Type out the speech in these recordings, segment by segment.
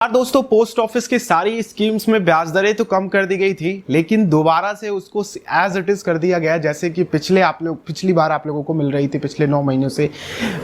यार दोस्तों, post office के सारी स्कीम्स में ब्याज दरें तो कम कर दी गई थी, लेकिन दोबारा से उसको एज इट इज कर दिया गया, जैसे कि पिछली बार आप लोगों को मिल रही थी, पिछले 9 महीनों से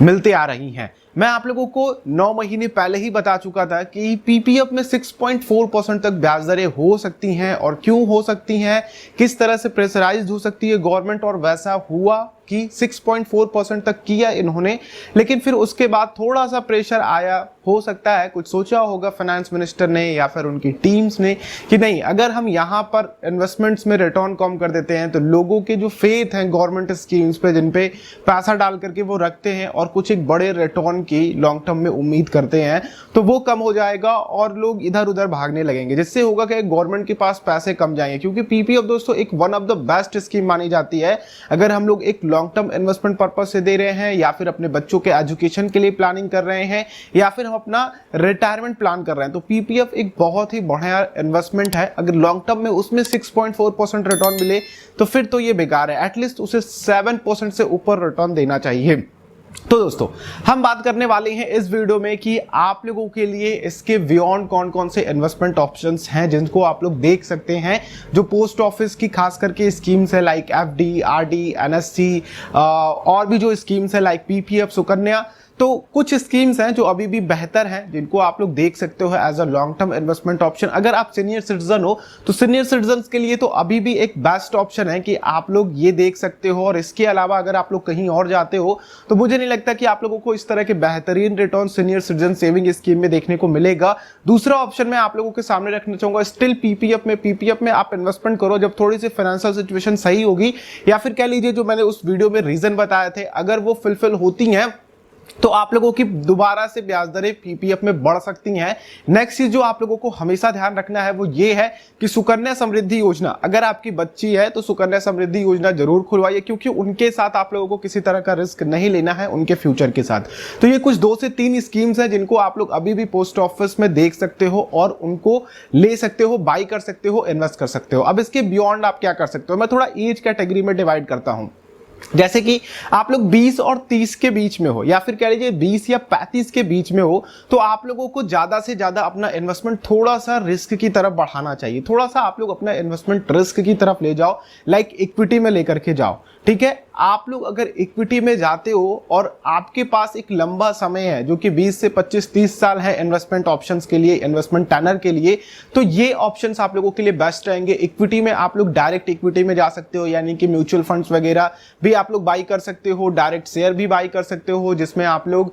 मिलते आ रही हैं। मैं आप लोगों को 9 महीने पहले ही बता चुका था कि पीपीएफ में 6.4% तक ब्याज दरें हो सकती हैं, और क्यों हो सकती हैं, किस तरह से प्रेशराइज्ड हो सकती है गवर्नमेंट, और वैसा हुआ कि 6.4% तक किया इन्होंने। लेकिन फिर उसके बाद थोड़ा सा प्रेशर आया, हो सकता है कुछ सोचा होगा फाइनेंस मिनिस्टर ने या फिर उनकी टीम्स ने कि नहीं, अगर हम यहाँ पर इन्वेस्टमेंट्स में रिटर्न कम कर देते हैं तो लोगों के जो फेथ हैं गवर्नमेंट स्कीम्स पे, जिन पे पैसा डाल करके वो रखते हैं और कुछ एक बड़े रिटर्न की लॉन्ग टर्म में उम्मीद करते हैं, तो वो कम हो जाएगा और लोग इधर उधर भागने लगेंगे, जिससे होगा कि गवर्नमेंट के पास पैसे कम जाएंगे। क्योंकि पीपीएफ दोस्तों एक one of the best scheme मानी जाती है अगर हम लोग एक लॉन्ग टर्म इन्वेस्टमेंट पर्पस से दे रहे हैं, या फिर अपने बच्चों के एजुकेशन के लिए प्लानिंग कर रहे हैं, या फिर हम अपना रिटायरमेंट प्लान कर रहे हैं। तो पीपीएफ एक बहुत ही बढ़िया इन्वेस्टमेंट है। अगर लॉन्ग टर्म में उसमें 6.4% रिटर्न मिले तो फिर तो ये बेकार है, एटलीस्ट उसे 7% से ऊपर रिटर्न देना चाहिए। तो दोस्तों, हम बात करने वाले हैं इस वीडियो में कि आप लोगों के लिए इसके बियॉन्ड कौन कौन से इन्वेस्टमेंट ऑप्शंस हैं जिनको आप लोग देख सकते हैं, जो पोस्ट ऑफिस की खास करके स्कीम्स है लाइक एफडी, आरडी, एनएससी, और भी जो स्कीम्स है लाइक पीपीएफ, सुकन्या। तो कुछ स्कीम्स हैं जो अभी भी बेहतर हैं, जिनको आप लोग देख सकते हो as a long term investment option. अगर आप सीनियर सिटीजन हो तो सीनियर सिटीजन के लिए तो अभी भी एक बेस्ट ऑप्शन है कि आप लोग ये देख सकते हो। और इसके अलावा अगर आप लोग कहीं और जाते हो तो मुझे नहीं लगता कि आप लोगों को इस तरह के बेहतरीन return senior citizen saving scheme में देखने को मिलेगा। दूसरा ऑप्शन मैं आप लोगों के सामने रखना चाहूंगा, स्टिल पीपीएफ में आप इन्वेस्टमेंट करो जब थोड़ी सी फाइनेंशियल सिचुएशन सही होगी, या फिर कह लीजिए जो मैंने उस वीडियो में रीजन बताए थे, अगर वो फुलफिल होती हैं तो आप लोगों की दोबारा से ब्याज दरें पीपीएफ में बढ़ सकती हैं। नेक्स्ट चीज जो आप लोगों को हमेशा ध्यान रखना है वो ये है कि सुकन्या समृद्धि योजना, अगर आपकी बच्ची है तो सुकन्या समृद्धि योजना जरूर खुलवाइए, क्योंकि उनके साथ आप लोगों को किसी तरह का रिस्क नहीं लेना है उनके फ्यूचर के साथ। तो ये कुछ 2 से 3 स्कीम्स हैं जिनको आप लोग अभी भी पोस्ट ऑफिस में देख सकते हो और उनको ले सकते हो, बाई कर सकते हो, इन्वेस्ट कर सकते हो। अब इसके बियॉन्ड आप क्या कर सकते हो, मैं थोड़ा एज कैटेगरी में डिवाइड करता हूं। जैसे कि आप लोग 20 और 30 के बीच में हो, या फिर कह लीजिए 20 या 35 के बीच में हो, तो आप लोगों को ज्यादा से ज्यादा अपना इन्वेस्टमेंट थोड़ा सा रिस्क की तरफ बढ़ाना चाहिए। थोड़ा सा आप लोग अपना इन्वेस्टमेंट रिस्क की तरफ ले जाओ, लाइक इक्विटी में लेकर के जाओ। ठीक है, आप लोग अगर इक्विटी में जाते हो और आपके पास एक लंबा समय है जो कि 20 से 25-30 साल है इन्वेस्टमेंट ऑप्शंस के लिए, इन्वेस्टमेंट टैनर के लिए, तो ये ऑप्शंस आप लोगों के लिए बेस्ट रहेंगे। इक्विटी में आप लोग डायरेक्ट इक्विटी में जा सकते हो, यानी कि म्यूचुअल फंड्स वगैरह भी आप लोग बाई कर सकते हो, डायरेक्ट शेयर भी बाई कर सकते हो, जिसमें आप लोग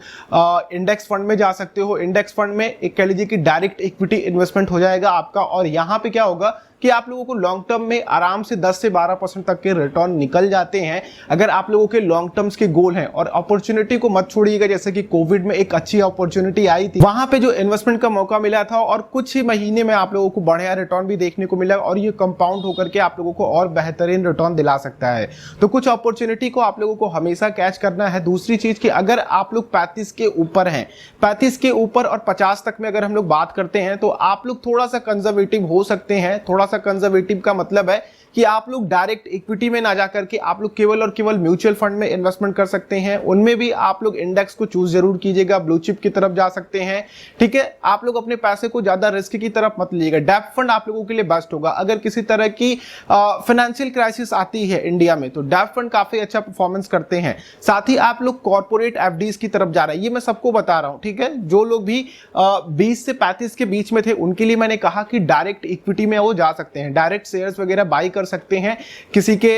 इंडेक्स फंड में जा सकते हो। इंडेक्स फंड में एक कह लीजिए कि डायरेक्ट इक्विटी इन्वेस्टमेंट हो जाएगा आपका, और यहां पे क्या होगा कि आप लोगों को लॉन्ग टर्म में आराम से 10 से 12% तक के रिटर्न निकल जाते हैं अगर आप लोगों के लॉन्ग टर्म्स के गोल हैं। और अपॉर्चुनिटी को मत छोड़िएगा, जैसे कि कोविड में एक अच्छी अपॉर्चुनिटी आई थी, वहां पे जो इन्वेस्टमेंट का मौका मिला था और कुछ ही महीने में आप लोगों को बढ़िया रिटर्न भी देखने को मिला, और ये कंपाउंड होकर के आप लोगों को और बेहतरीन रिटर्न दिला सकता है। तो कुछ अपॉर्चुनिटी को आप लोगों को हमेशा कैच करना है। दूसरी चीज कि अगर आप लोग 35 के ऊपर हैं, 35 के ऊपर और 50 तक में अगर हम लोग बात करते हैं, तो आप लोग थोड़ा सा कंजर्वेटिव हो सकते हैं। थोड़ा सा कंजर्वेटिव का मतलब है कि आप लोग डायरेक्ट इक्विटी में ना जाकर के आप लोग केवल और केवल म्यूचुअल फंड में इन्वेस्टमेंट कर सकते हैं। उनमें भी आप लोग इंडेक्स को चूज जरूर कीजिएगा, ब्लू चिप की तरफ जा सकते हैं। ठीक है, आप लोग अपने पैसे को ज्यादा रिस्क की तरफ मत लीजिएगा। डेब्ट फंड आप लोगों के लिए बेस्ट होगा। अगर किसी तरह की फाइनेंशियल क्राइसिस आती है इंडिया में, तो डेब्ट फंड काफी अच्छा परफॉर्मेंस करते हैं। साथ ही आप लोग कॉर्पोरेट एफडीज की तरफ जा रहे हैं, ये मैं सबको बता रहा हूं। ठीक है, जो लोग भी 20 से 35 के बीच में थे उनके लिए मैंने कहा कि डायरेक्ट इक्विटी में वो जा सकते हैं, डायरेक्ट शेयर्स वगैरह बाई कर सकते हैं किसी के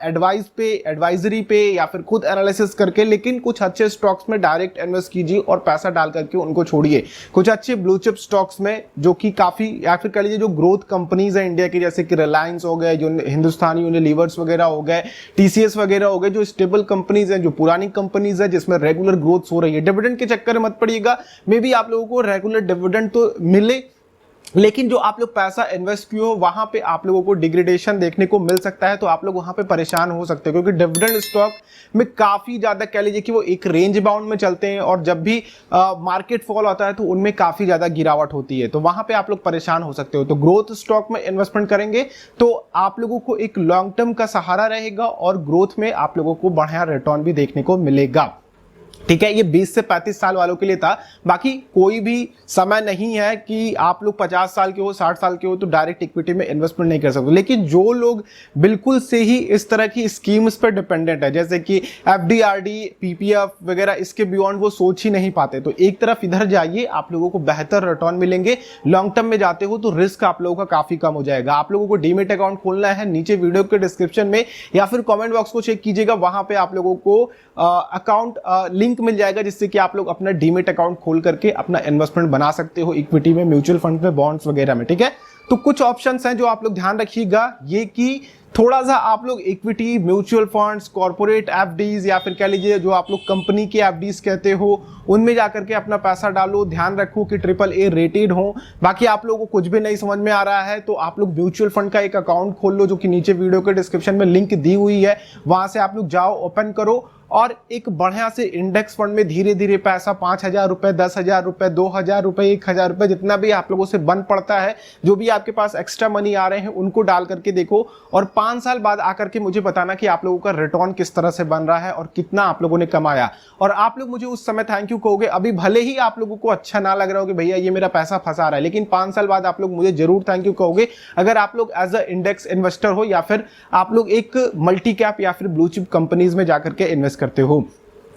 एडवाइजरी पे या फिर खुद एनालिसिस करके। लेकिन कुछ अच्छे स्टॉक्स में डायरेक्ट इन्वेस्ट कीजिए और पैसा डाल करके उनको छोड़िए। कुछ अच्छे ब्लू चिप स्टॉक्स में जो कि काफी, या फिर कह लीजिए जो ग्रोथ कंपनीज है इंडिया की, जैसे कि रिलायंस हो गए, जो हिंदुस्तानी यूनिलीवर्स वगैरह हो गए, टीसीएस वगैरह हो गए, जो स्टेबल कंपनीज है, जो पुरानी कंपनीज है, जिसमें रेगुलर ग्रोथ हो रही है। डिविडेंड के चक्कर में मत पड़िएगा, मे बी आप लोगों को रेगुलर डिविडेंड तो मिले, लेकिन जो आप लोग पैसा इन्वेस्ट किए हो वहां पे आप लोगों को डिग्रेडेशन देखने को मिल सकता है, तो आप लोग वहां पे परेशान हो सकते हो। क्योंकि डिविडेंड स्टॉक में काफी ज्यादा कह लीजिए कि वो एक रेंज बाउंड में चलते हैं, और जब भी मार्केट फॉल होता है तो उनमें काफी ज्यादा गिरावट होती है, तो वहां पे आप लोग परेशान हो सकते हो। तो ग्रोथ स्टॉक में इन्वेस्टमेंट करेंगे तो आप लोगों को एक लॉन्ग टर्म का सहारा रहेगा, और ग्रोथ में आप लोगों को बढ़िया रिटर्न भी देखने को मिलेगा। ठीक है, ये 20 से 35 साल वालों के लिए था। बाकी कोई भी समय नहीं है कि आप लोग 50 साल के हो, 60 साल के हो तो डायरेक्ट इक्विटी में इन्वेस्टमेंट नहीं कर सकते। लेकिन जो लोग बिल्कुल से ही इस तरह की स्कीम्स पर डिपेंडेंट है, जैसे कि एफडी, आरडी, पीपीएफ वगैरह, इसके बियॉन्ड वो सोच ही नहीं पाते, तो एक तरफ इधर जाइए, आप लोगों को बेहतर रिटर्न मिलेंगे। लॉन्ग टर्म में जाते हो तो रिस्क आप लोगों का काफी कम हो जाएगा। आप लोगों को डीमेट अकाउंट खोलना है, नीचे वीडियो के डिस्क्रिप्शन में या फिर कमेंट बॉक्स को चेक कीजिएगा, वहां पे आप लोगों को अकाउंट लिंक मिल जाएगा, जिससे कि आप लोग अपना डीमेट अकाउंट खोल करके अपना इन्वेस्टमेंट बना सकते हो इक्विटी में, म्यूचुअल फंड में, बॉन्ड्स वगैरह में। ठीक है, तो कुछ ऑप्शंस हैं जो आप लोग ध्यान रखिएगा, ये कि थोड़ा सा आप लोग equity, mutual funds, corporate FDs या फिर कह लीजिए जो आप लोग कंपनी के एफडीज कहते हो, उनमें जाकर के अपना पैसा डालो। ध्यान रखो कि AAA रेटेड हो। बाकी आप लोगों को कुछ भी नहीं समझ में आ रहा है तो आप लोग म्यूचुअल फंड का एक अकाउंट खोल लो, जो कि नीचे वीडियो के डिस्क्रिप्शन में लिंक दी हुई है, वहां से आप लोग जाओ, ओपन करो और एक बढ़िया से इंडेक्स फंड में धीरे धीरे पैसा 5,000 रुपए, 10,000 रुपए, 2,000 रुपए, 1,000 रुपए, जितना भी आप लोगों से बन पड़ता है, जो भी आपके पास एक्स्ट्रा मनी आ रहे हैं उनको डाल करके देखो, और 5 साल बाद आकर के मुझे बताना कि आप लोगों का रिटर्न किस तरह से बन रहा है और कितना आप लोगों ने कमाया। और आप लोग मुझे उस समय थैंक यू कहोगे। अभी भले ही आप लोगों को अच्छा ना लग रहा हो कि भैया ये मेरा पैसा फंसा रहा है, लेकिन 5 साल बाद आप लोग मुझे जरूर थैंक यू कहोगे, अगर आप लोग एज अ इंडेक्स इन्वेस्टर हो या फिर आप लोग एक मल्टी कैप या फिर ब्लू चिप कंपनीज में जाकर के इन्वेस्ट करते हो।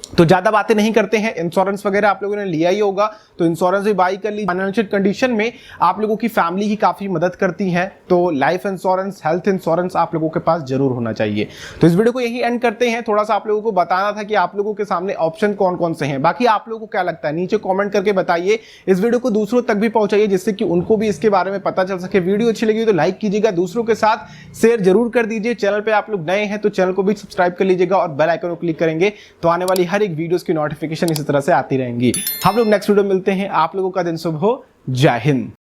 तो ज्यादा बातें नहीं करते हैं, इंश्योरेंस वगैरह आप लोगों ने लिया ही होगा तो इंश्योरेंस भी बाई कर ली। फाइनेंशियल कंडीशन में आप लोगों की फैमिली ही काफी मदद करती है, तो लाइफ इंश्योरेंस, हेल्थ इंश्योरेंस आप लोगों के पास जरूर होना चाहिए। तो इस वीडियो को यही एंड करते हैं। थोड़ा सा आप लोगों को बताना था कि आप लोगों के सामने ऑप्शन कौन कौन से हैं। बाकी आप लोगों को क्या लगता है नीचे कॉमेंट करके बताइए। इस वीडियो को दूसरों तक भी पहुंचाइए, जिससे कि उनको भी इसके बारे में पता चल सके। वीडियो अच्छी लगी तो लाइक कीजिएगा, दूसरों के साथ शेयर जरूर कर दीजिए। चैनल पे आप लोग नए हैं तो चैनल को भी सब्सक्राइब कर लीजिएगा और बेल आइकन को क्लिक करेंगे तो आने वाली हर एक वीडियो की नोटिफिकेशन इसी तरह से आती रहेंगी। हम लोग नेक्स्ट वीडियो मिलते हैं। आप लोगों का दिन शुभ हो। जय हिंद।